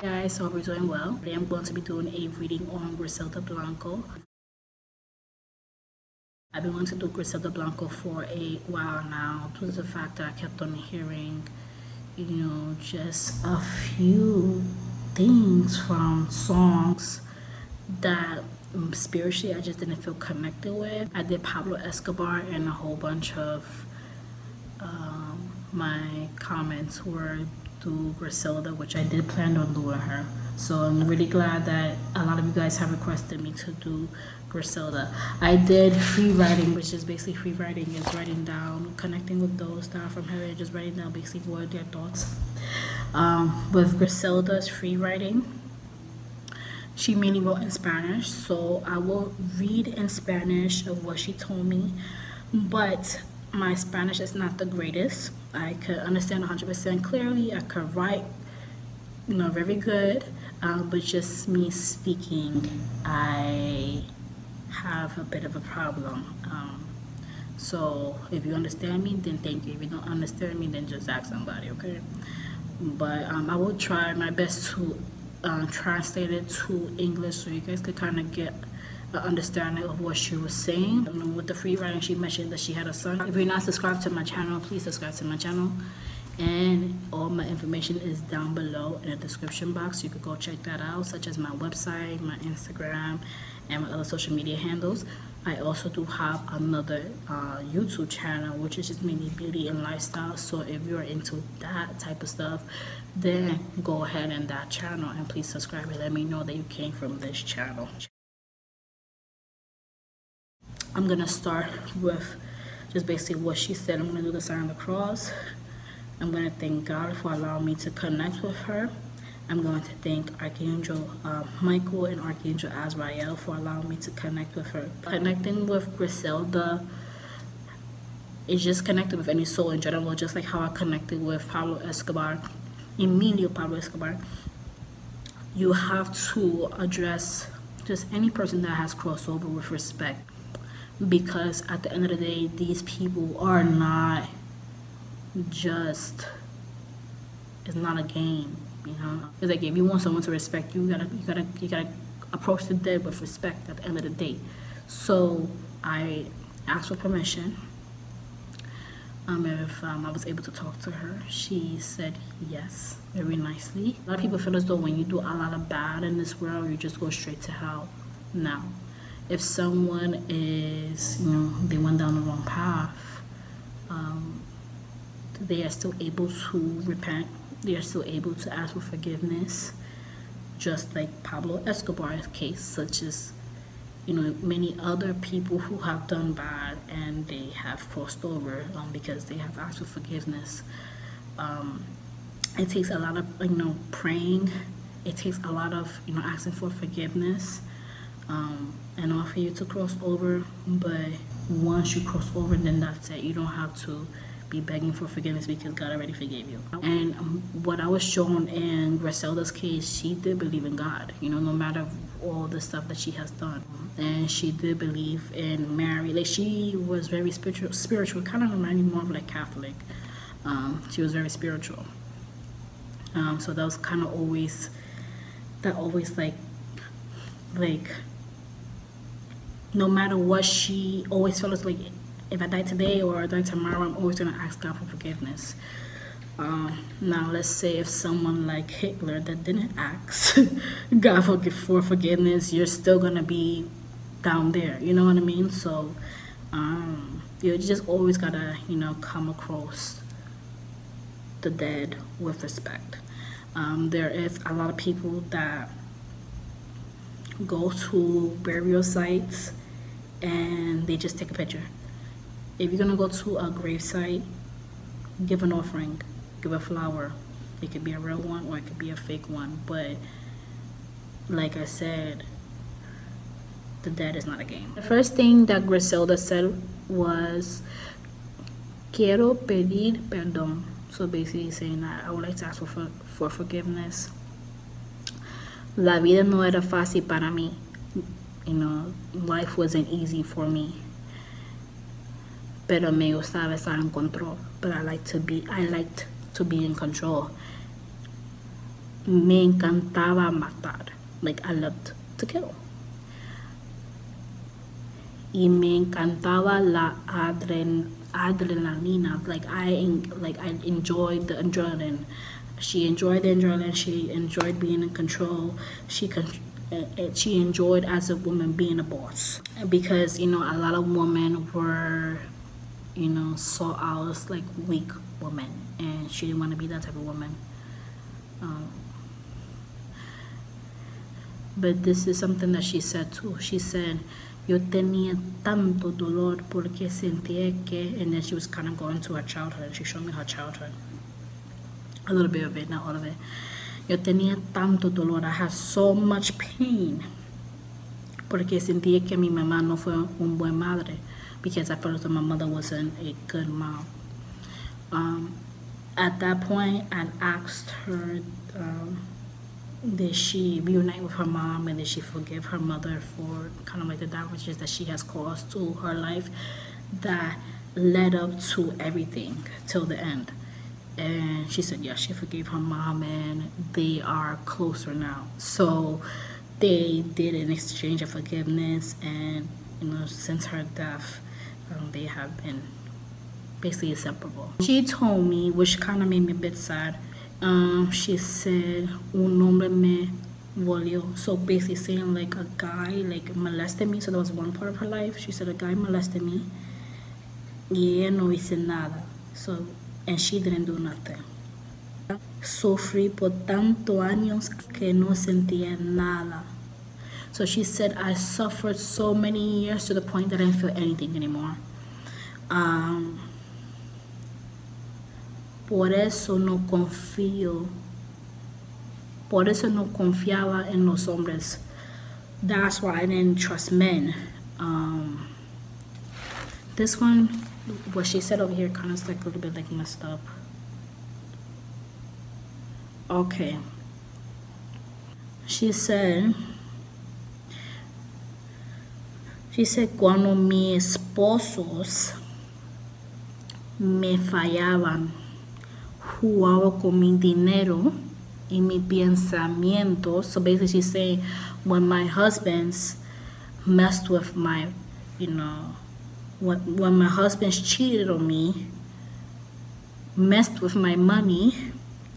Guys, so we're doing well. Today I'm going to be doing a reading on Griselda Blanco. I've been wanting to do Griselda Blanco for a while now, due to the fact that I kept on hearing, just a few things from songs that spiritually I just didn't feel connected with. I did Pablo Escobar, and a whole bunch of my comments were through Griselda, which I did plan on doing her. So I'm really glad that a lot of you guys have requested me to do Griselda. I did free writing, which is basically free writing is writing down, connecting with those that are from her, just writing down basically what their thoughts. With Griselda's free writing, she mainly wrote in Spanish, so I will read in Spanish of what she told me, but my Spanish is not the greatest. I could understand 100% clearly. I could write, very good, but just me speaking, I have a bit of a problem. So if you understand me, then thank you. If you don't understand me, then just ask somebody, okay? But I will try my best to translate it to English so you guys could kind of get an understanding of what she was saying. With the free writing, she mentioned that she had a son. If you're not subscribed to my channel, please subscribe to my channel. And all my information is down below in the description box. You could go check that out, such as my website, my Instagram, and my other social media handles. I also do have another YouTube channel, which is just mainly beauty and lifestyle. So if you're into that type of stuff, then go ahead in that channel and please subscribe and let me know that you came from this channel. I'm gonna start with just basically what she said. I'm gonna do the sign of the cross. I'm gonna thank God for allowing me to connect with her. I'm going to thank Archangel Michael and Archangel Azrael for allowing me to connect with her. Connecting with Griselda is just connecting with any soul in general, just like how I connected with Pablo Escobar, Emilio Pablo Escobar. You have to address just any person that has crossover with respect, because at the end of the day, these people are not just, it's not a game. It's like if you want someone to respect you, you gotta approach the dead with respect at the end of the day. So I asked for permission. If I was able to talk to her, she said yes, very nicely. A lot of people feel as though when you do a lot of bad in this world, you just go straight to hell. Now, if someone is, they went down the wrong path, they are still able to repent. They are still able to ask for forgiveness, just like Pablo Escobar's case, such as, many other people who have done bad and they have crossed over because they have asked for forgiveness. It takes a lot of, praying. It takes a lot of, asking for forgiveness in order for you to cross over. But once you cross over, then that's it. You don't have to be begging for forgiveness because God already forgave you. And what I was shown in Griselda's case, she did believe in God, no matter all the stuff that she has done. And she did believe in Mary. Like, she was very spiritual, kind of reminding me more of like Catholic. She was very spiritual. So that was kind of always like no matter what, she always felt like, if I die today or I die tomorrow, I'm always going to ask God for forgiveness. Now, let's say if someone like Hitler that didn't ask God for forgiveness, you're still going to be down there. You know what I mean? So you just always got to, come across the dead with respect. There is a lot of people that go to burial sites and they just take a picture. If you're gonna go to a grave site, give an offering, give a flower. It could be a real one or it could be a fake one. But like I said, the dead is not a game. The first thing that Griselda said was, quiero pedir perdón. So basically saying that I would like to ask for forgiveness. La vida no era fácil para mí. Life wasn't easy for me. Pero me gustaba estar en control. But I liked to be in control. Me encantaba matar. Like, I loved to kill. Y me encantaba la adrenalina. I enjoyed the adrenaline. She enjoyed the adrenaline. She enjoyed being in control. She enjoyed as a woman being a boss, because a lot of women were saw out as like weak women, and she didn't want to be that type of woman. But this is something that she said too. She said, yo tenía tanto dolor porque sentía que, and then she was kind of going to her childhood. She showed me her childhood. A little bit of it, not all of it. Yo tenía tanto dolor. I had so much pain porque sentía que mi mamá no fue un buen madre, because I felt that my mother wasn't a good mom. At that point, I asked her, did she reunite with her mom, and did she forgive her mother for kind of like the damages that she has caused to her life that led up to everything till the end. And she said, yeah, she forgave her mom, and they are closer now. So they did an exchange of forgiveness, and since her death, they have been basically inseparable. She told me, which kind of made me a bit sad, she said, un hombre me volvió. So basically saying like a guy like molested me. So that was one part of her life. She said a guy molested me y ella no hice nada. So, and she didn't do nothing. Sufrí por tantos años que no sentía nada. So she said, I suffered so many years to the point that I didn't feel anything anymore. Por eso no confiaba en los hombres. That's why I didn't trust men. This one, what she said over here, kind of like a little bit like messed up. Okay. She said, cuando mis esposos me fallaban, jugaba con mi dinero y mi pensamiento. So basically she's saying, when my husbands messed with my, when my husbands cheated on me, messed with my money,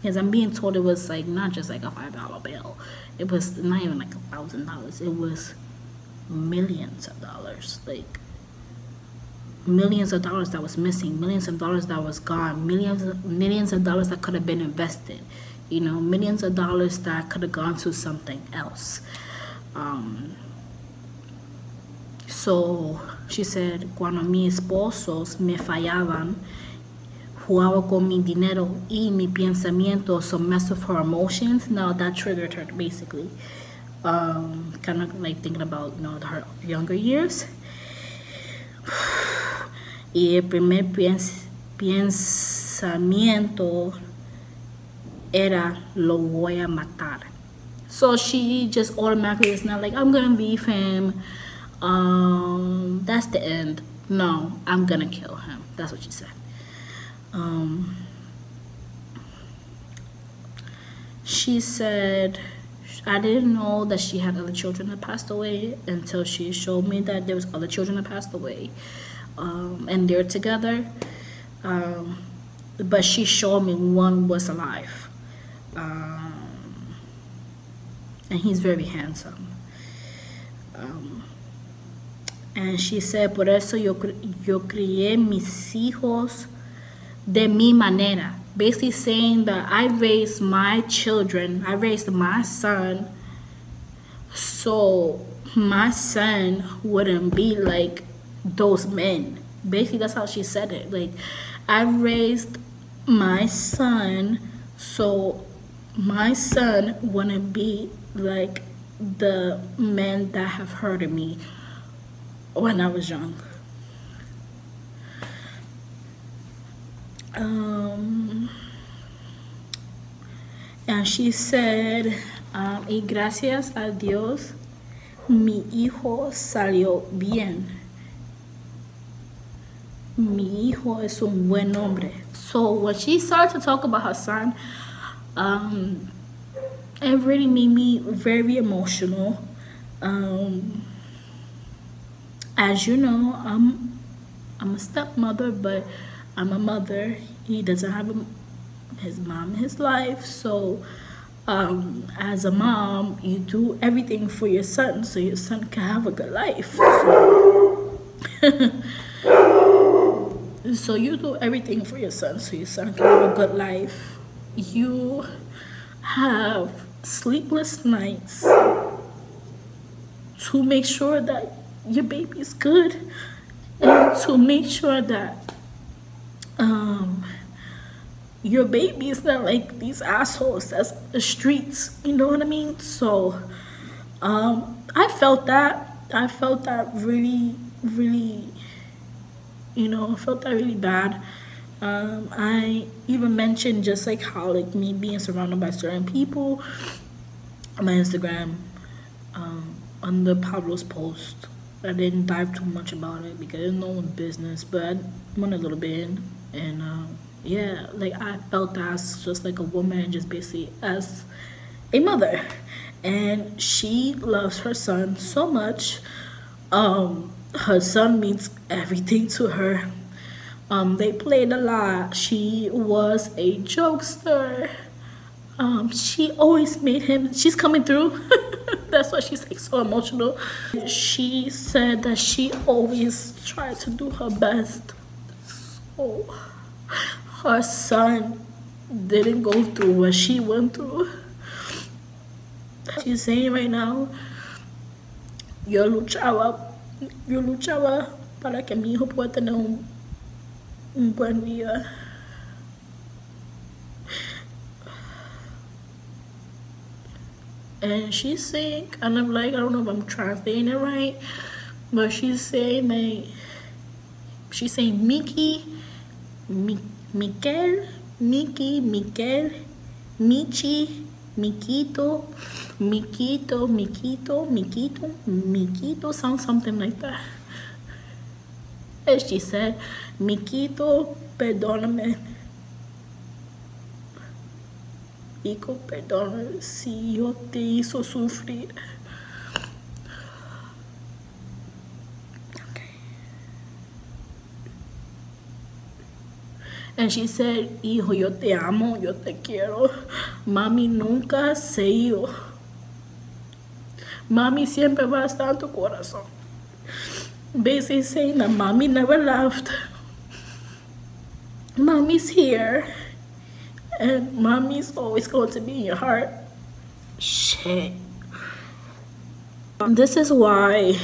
because I'm being told it was like not just like a $5 bill. It was not even like $1,000. It was millions of dollars, like millions of dollars that was missing, millions of dollars that was gone, millions of dollars that could have been invested, millions of dollars that could have gone to something else. So she said, cuando mis esposos me fallaban, jugaba con mi dinero y mi pensamiento, so messed with her emotions. Now that triggered her basically. Kind of like thinking about her younger years. Y el primer pensamiento era, lo voy a matar. So she just automatically is not like, I'm gonna leave him, that's the end. No, I'm gonna kill him. That's what she said. She said, I didn't know that she had other children that passed away until she showed me that there was other children that passed away, and they're together. But she showed me one was alive, and he's very handsome. And she said, por eso yo crié mis hijos de mi manera. Basically saying that I raised my children, I raised my son, so my son wouldn't be like those men. Basically, that's how she said it. Like, I raised my son, so my son wouldn't be like the men that have hurted me when I was young. And she said, y gracias a Dios, mi hijo salió bien. Mi hijo es un buen hombre. So when she started to talk about her son, it really made me very emotional. Um, as you know, I'm a stepmother, but I'm a mother. He doesn't have his mom in his life, so as a mom, you do everything for your son so your son can have a good life. So you do everything for your son so your son can have a good life. You have sleepless nights to make sure that your baby's good and to make sure that your baby is not like these assholes that's the streets, you know what I mean? So I felt that really, really, I felt that really bad. I even mentioned just like how like me being surrounded by certain people on my Instagram, under Pablo's post. I didn't dive too much about it because it's no one's business, but I went a little bit in, and yeah, like I felt that as just like a woman, just basically as a mother, and she loves her son so much. Her son means everything to her. They played a lot. She was a jokester. She always made him, she's coming through. That's why she's like so emotional. She said that she always tried to do her best. So her son didn't go through what she went through. She's saying right now, yo luchaba para que mi hijo pueda tener un buen vida. And she's saying, and I'm like, I don't know if I'm translating it right, but she's saying like, she's saying Mickey, Mikel, Mickey, Mikel, Michi, Mikito, Mikito, Mikito, Mikito, Mikito, sounds something like that. And she said, Mikito, perdóname. Hijo, perdóname si yo te hizo sufrir. Okay. And she said, hijo, yo te amo, yo te quiero. Mami nunca se ido. Mami siempre va a estar en tu corazón. Basically saying that mommy never left. Mommy's here. And mommy's always going to be in your heart. Shit. This is why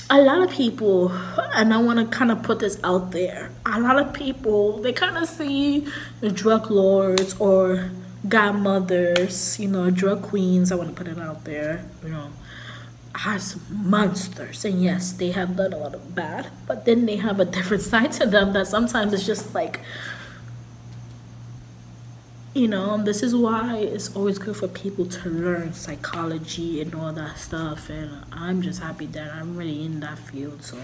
a lot of people, and I want to kind of put this out there, a lot of people, they kind of see the drug lords or godmothers, drug queens, I want to put it out there, as monsters. And yes, they have done a lot of bad, but then they have a different side to them that sometimes it's just like, this is why it's always good for people to learn psychology and all that stuff. And I'm just happy that I'm really in that field. So,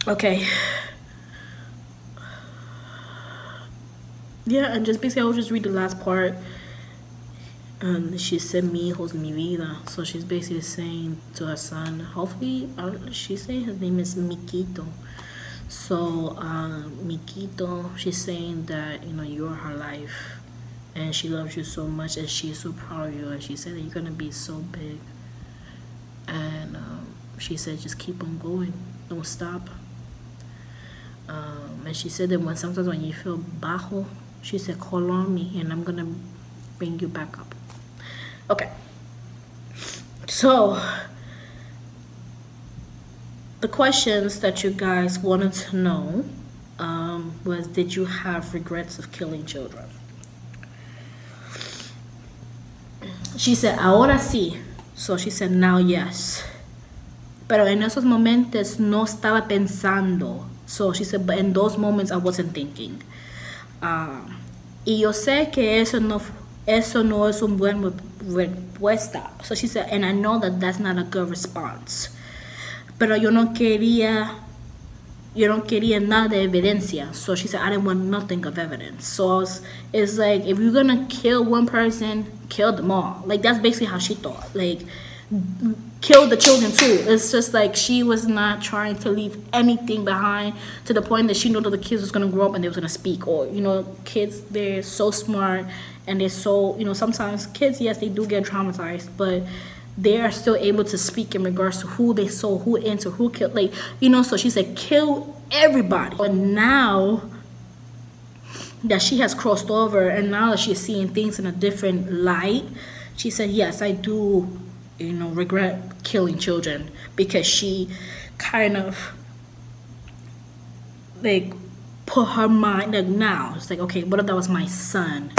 okay. Yeah, and just basically, I'll just read the last part. She said, mi hijo es mi vida. So she's basically saying to her son, hopefully, she's saying his name is Mikito. So, Mikito, she's saying that, you're her life. And she loves you so much, and she's so proud of you. And she said that you're going to be so big. And she said, just keep on going. Don't stop. And she said that sometimes when you feel bajo, she said, call on me, and I'm going to bring you back up. Okay. So, the questions that you guys wanted to know was, did you have regrets of killing children? She said, ahora sí. So she said, now yes. Pero en esos momentos no estaba pensando. So she said, but in those moments I wasn't thinking. Y yo sé que eso no es un buen respuesta. So she said, and I know that that's not a good response. Pero yo no quería yo no quería nada de evidencia. So she said, I didn't want nothing of evidence. So it's like, if you're gonna kill one person, kill them all. Like, that's basically how she thought. Like, kill the children too. It's just like she was not trying to leave anything behind, to the point that she knew that the kids was gonna grow up and they was gonna speak. Or, you know, kids, they're so smart and they're so, you know, sometimes kids, yes, they do get traumatized, but they are still able to speak in regards to who they saw, who entered, who killed, like, you know. So she said, kill everybody. But now that she has crossed over and now that she's seeing things in a different light, she said, yes, I do, you know, regret killing children, because she kind of like put her mind, like, now it's like, okay, what if that was my son?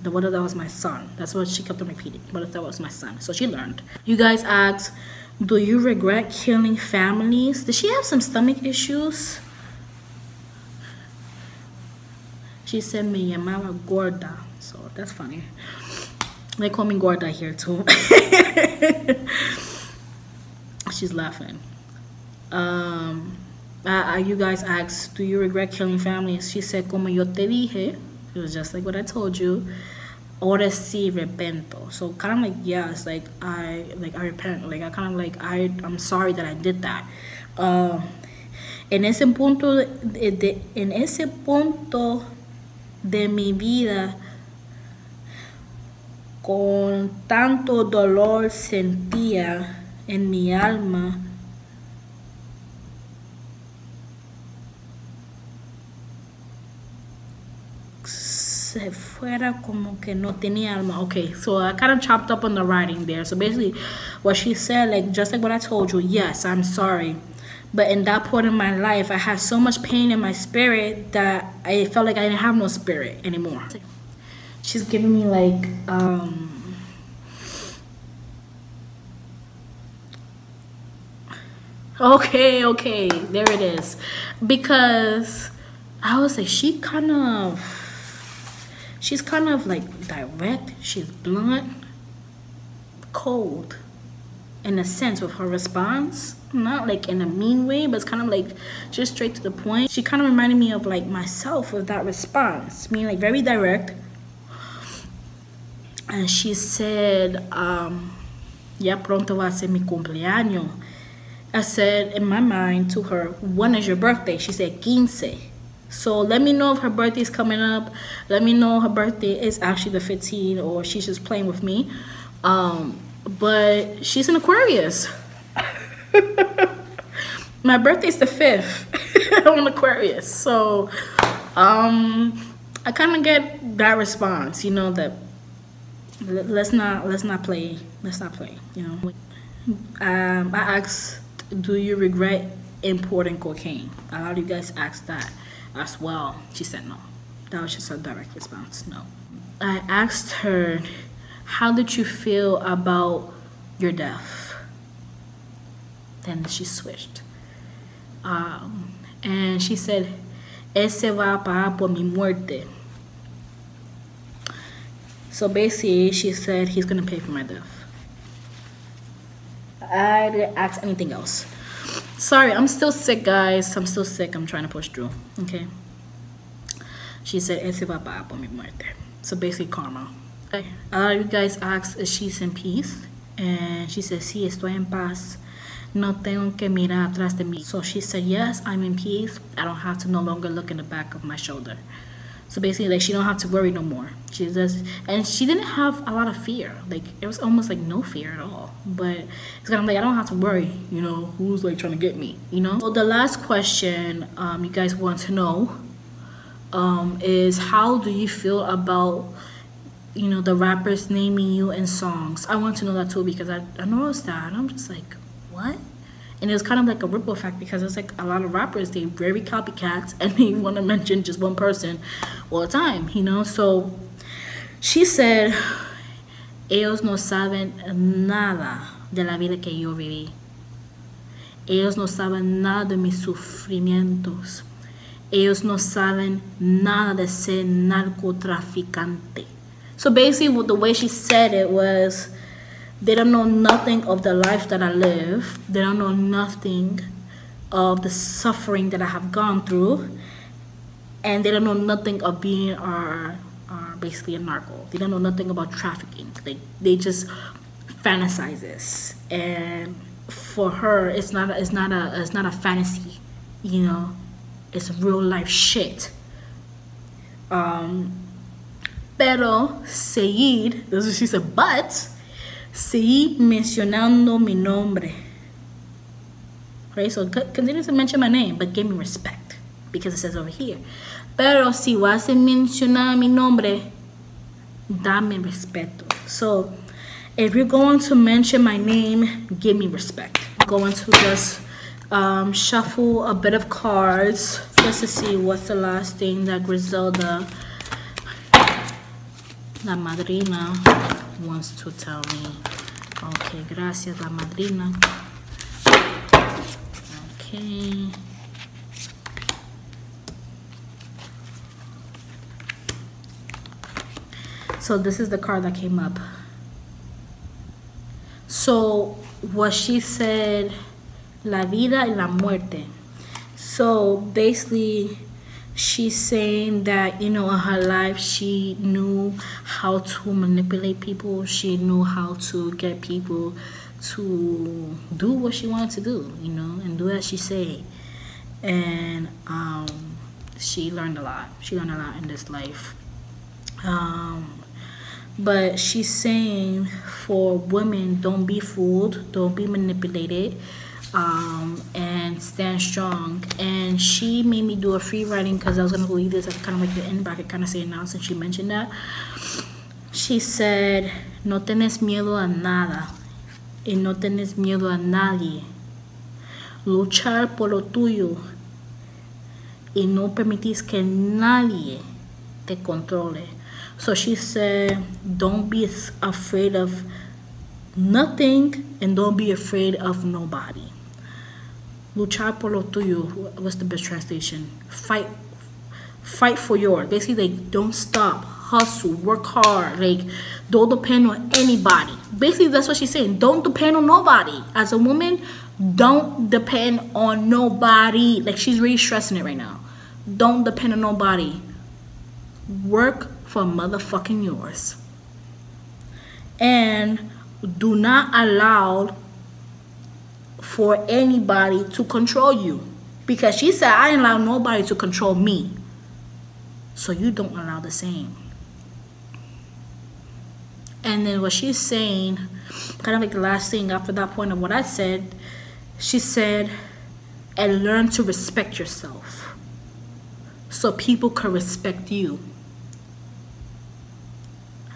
What if that was my son? That's what she kept on repeating. What if that was my son? So she learned. You guys asked, do you regret killing families? Did she have some stomach issues? She said, me llamaba gorda. So that's funny. They call me gorda here too. She's laughing. You guys asked, do you regret killing families? She said, como yo te dije. It was just like what I told you. Ahora sí repento. So kind of like, yeah, it's like I repent. Like, I kind of like, I'm sorry that I did that. En ese punto de mi vida, con tanto dolor sentía en mi alma, se fuera como que no tenía alma. Okay, so I kind of chopped up on the writing there. So basically what she said, like, just like what I told you, yes, I'm sorry, but in that point in my life I had so much pain in my spirit that I felt like I didn't have no spirit anymore. She's giving me like okay, there it is. Because I was like, she's kind of like direct, she's blunt, cold in a sense with her response. Not like in a mean way, but it's kind of like just straight to the point. She kind of reminded me of like myself with that response, meaning like very direct. And she said, ya pronto va a ser mi cumpleaños. I said in my mind to her, when is your birthday? She said 15. So let me know if her birthday is coming up. Let me know her birthday is actually the 15th, or she's just playing with me. But she's an Aquarius. My birthday's the 5th. I'm an Aquarius. So I kind of get that response, you know, that let's not play, you know. I asked, do you regret importing cocaine? A lot of you guys asked that as well. She said no. That was just a direct response, no. I asked her, how did you feel about your death? Then she switched. And she said, ese va a pagar por mi muerte. So basically, she said, he's gonna pay for my death. I didn't ask anything else. Sorry, I'm still sick, guys. I'm still sick. I'm trying to push through, okay? She said, ese va a pagar por mi muerte. So basically, karma. Okay. A lot of you guys asked if she's in peace. And she said, sí, estoy en paz. No tengo que mirar atrás de mí. So she said, yes, I'm in peace. I don't have to no longer look in the back of my shoulder. So basically, like, she don't have to worry no more. She does, and she didn't have a lot of fear. Like, it was almost like no fear at all. But it's kind of like, I don't have to worry, you know, who's like trying to get me, you know? So the last question you guys want to know is, how do you feel about, you know, the rappers naming you in songs? I want to know that too, because I noticed that and I'm just like, what? And it was kind of like a ripple effect, because it's like a lot of rappers, they very copycats and they want to mention just one person all the time, you know? So she said, ellos no saben nada de la vida que yo viví. Ellos no saben nada de mis sufrimientos. Ellos no saben nada de ser narcotraficante. So basically, the way she said it was, they don't know nothing of the life that I live. They don't know nothing of the suffering that I have gone through, and they don't know nothing of being basically a narco. They don't know nothing about trafficking. They just fantasize this, and for her, it's not a fantasy, you know. It's real life shit. Pero seguir, this is what she said, but seguir mencionando mi nombre. Right, so continue to mention my name, but give me respect, because it says over here. Pero si vas a mencionar mi nombre, dame respeto. So if you're going to mention my name, give me respect. I'm going to just shuffle a bit of cards just to see what's the last thing that Griselda, la madrina, wants to tell me. Okay, gracias, la madrina. Okay. So this is the card that came up. So what she said, la vida y la muerte. So basically she's saying that, you know, in her life she knew how to manipulate people. She knew how to get people to do what she wanted to do, you know, and do as she said. And she learned a lot. She learned a lot in this life. But she's saying for women, don't be fooled, don't be manipulated, and stand strong. And she made me do a free writing because I was going to leave this at kind of like the end, but I could kind of say it now since she mentioned that. She said, no tenés miedo a nada y no tenés miedo a nadie. Luchar por lo tuyo y no permitís que nadie te controle. So she said, don't be afraid of nothing and don't be afraid of nobody. Luchar por lo tuyo. What's the best translation? Fight for yours. Basically, like, don't stop. Hustle. Work hard. Like, don't depend on anybody. Basically, that's what she's saying. Don't depend on nobody. As a woman, don't depend on nobody. Like, she's really stressing it right now. Don't depend on nobody. Work for motherfucking yours. And do not allow for anybody to control you. Because she said, I didn't allow nobody to control me. So you don't allow the same. And then what she's saying, kind of like the last thing after that point of what I said, she said, and learn to respect yourself so people can respect you.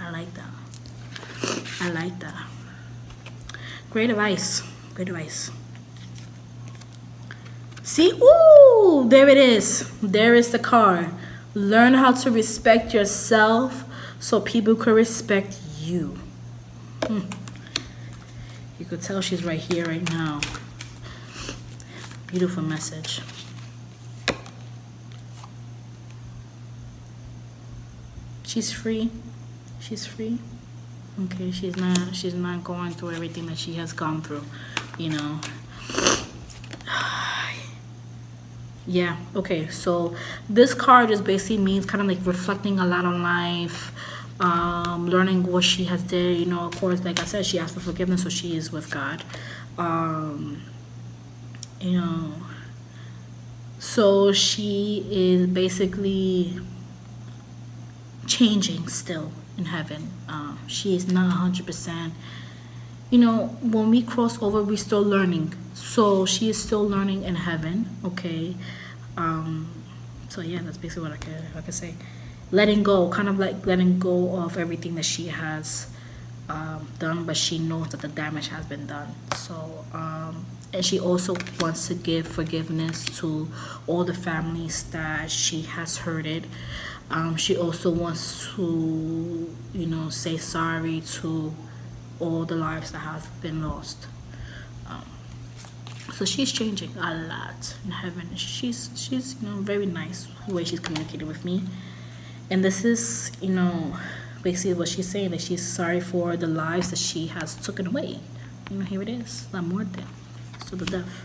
I like that. I like that. Great advice. Great advice. See? Ooh, there it is. There is the card. Learn how to respect yourself so people can respect you. You could tell she's right here right now. Beautiful message. She's free. She's free. Okay, she's not going through everything that she has gone through, you know. Yeah, okay, so this card just basically means kind of like reflecting a lot on life, learning what she has did, you know. Of course, like I said, she asked for forgiveness, so she is with God. You know, so she is basically changing still in heaven. She is not 100%. You know, when we cross over, we're still learning. So she is still learning in heaven. Okay. So yeah, that's basically what I could say. Letting go, kind of like letting go of everything that she has done, but she knows that the damage has been done. So and she also wants to give forgiveness to all the families that she has hurted. She also wants to, you know, say sorry to all the lives that have been lost. So she's changing a lot in heaven. She's you know, very nice the way she's communicating with me. And this is, you know, basically what she's saying, that she's sorry for the lives that she has taken away. You know, here it is, la muerte, so the death.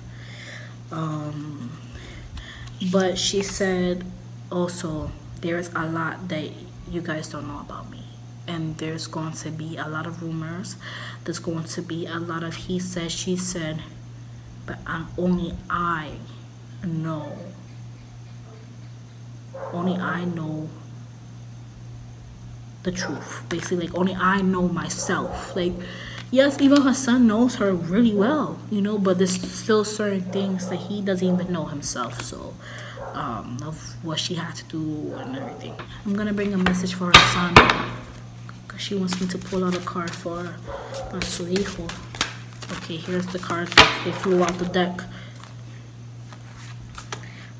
But she said also there's a lot that you guys don't know about me, and there's going to be a lot of rumors, there's going to be a lot of he said, she said, but only I know the truth. Basically, like, only I know myself. Like, yes, even her son knows her really well, you know, but there's still certain things that he doesn't even know himself. So of what she had to do and everything. I'm gonna bring a message for her son, because she wants me to pull out a card for su hijo. Okay, here's the cards. They flew out the deck.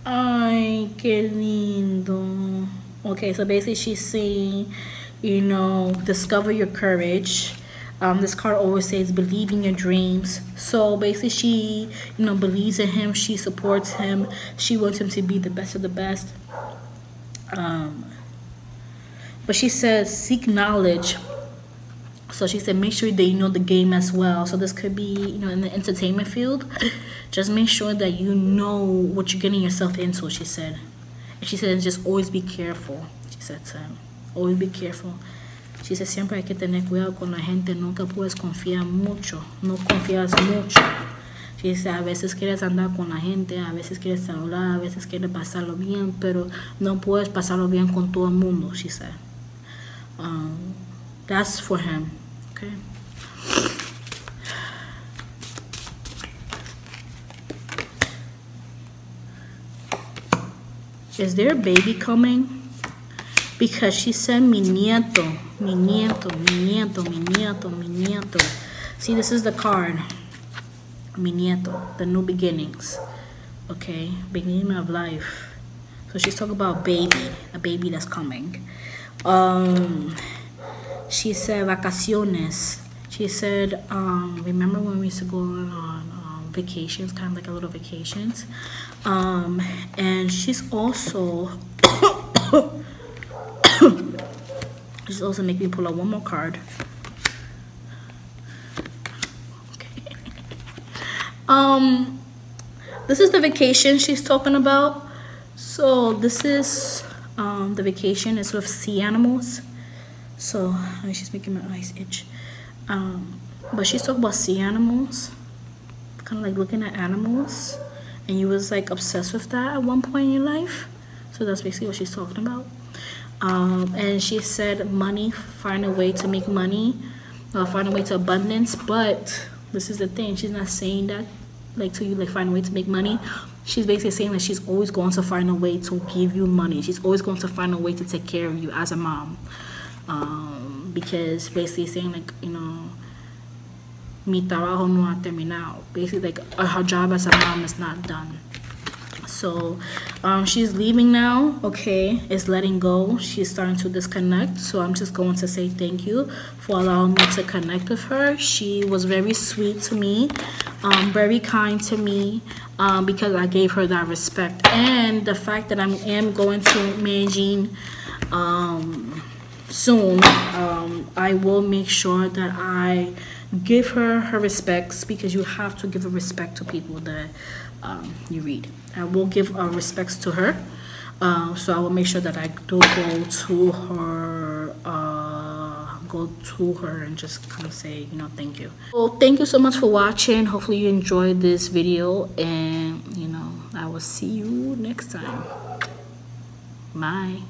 Ay, qué lindo. Okay, so basically she's saying, you know, discover your courage. This card always says believe in your dreams. So basically she, you know, believes in him. She supports him. She wants him to be the best of the best. But she says seek knowledge. So she said make sure that you know the game as well. So this could be, you know, in the entertainment field. Just make sure that you know what you're getting yourself into, she said. And she said just always be careful. She said to him, always be careful. She said siempre hay que tener cuidado con la gente. Nunca puedes confiar mucho. No confías mucho. She said a veces quieres andar con la gente, a veces quieres hablar, a veces quieres pasarlo bien, pero no puedes pasarlo bien con todo el mundo, she said. That's for him, okay? Is there a baby coming? Because she said mi nieto, mi nieto, mi nieto, mi nieto, mi nieto. See, this is the card. Mi nieto, the new beginnings. Okay, beginning of life. So she's talking about baby, a baby that's coming. She said vacaciones. She said, remember when we used to go on vacations, kind of like a little vacations? And she's also she's also making me pull out one more card. Okay. This is the vacation she's talking about. So this is the vacation is with sea animals. So she's making my eyes itch. But she's talking about sea animals, kind of like looking at animals, and you was like obsessed with that at one point in your life. So that's basically what she's talking about. And she said money, find a way to make money, find a way to abundance. But this is the thing, she's not saying that like to you, like find a way to make money. She's basically saying that she's always going to find a way to give you money. She's always going to find a way to take care of you as a mom. Because basically saying like, you know, mi trabajo no ha terminado. Basically like her job as a mom is not done. So she's leaving now, okay, is letting go. She's starting to disconnect. So I'm just going to say thank you for allowing me to connect with her. She was very sweet to me, very kind to me, because I gave her that respect. And the fact that I am going to Medellin soon, I will make sure that I give her respects, because you have to give a respect to people that you read. I will give respects to her, so I will make sure that I do go to her and just kind of say, you know, thank you. Well, thank you so much for watching. Hopefully you enjoyed this video, and you know, I will see you next time. Bye.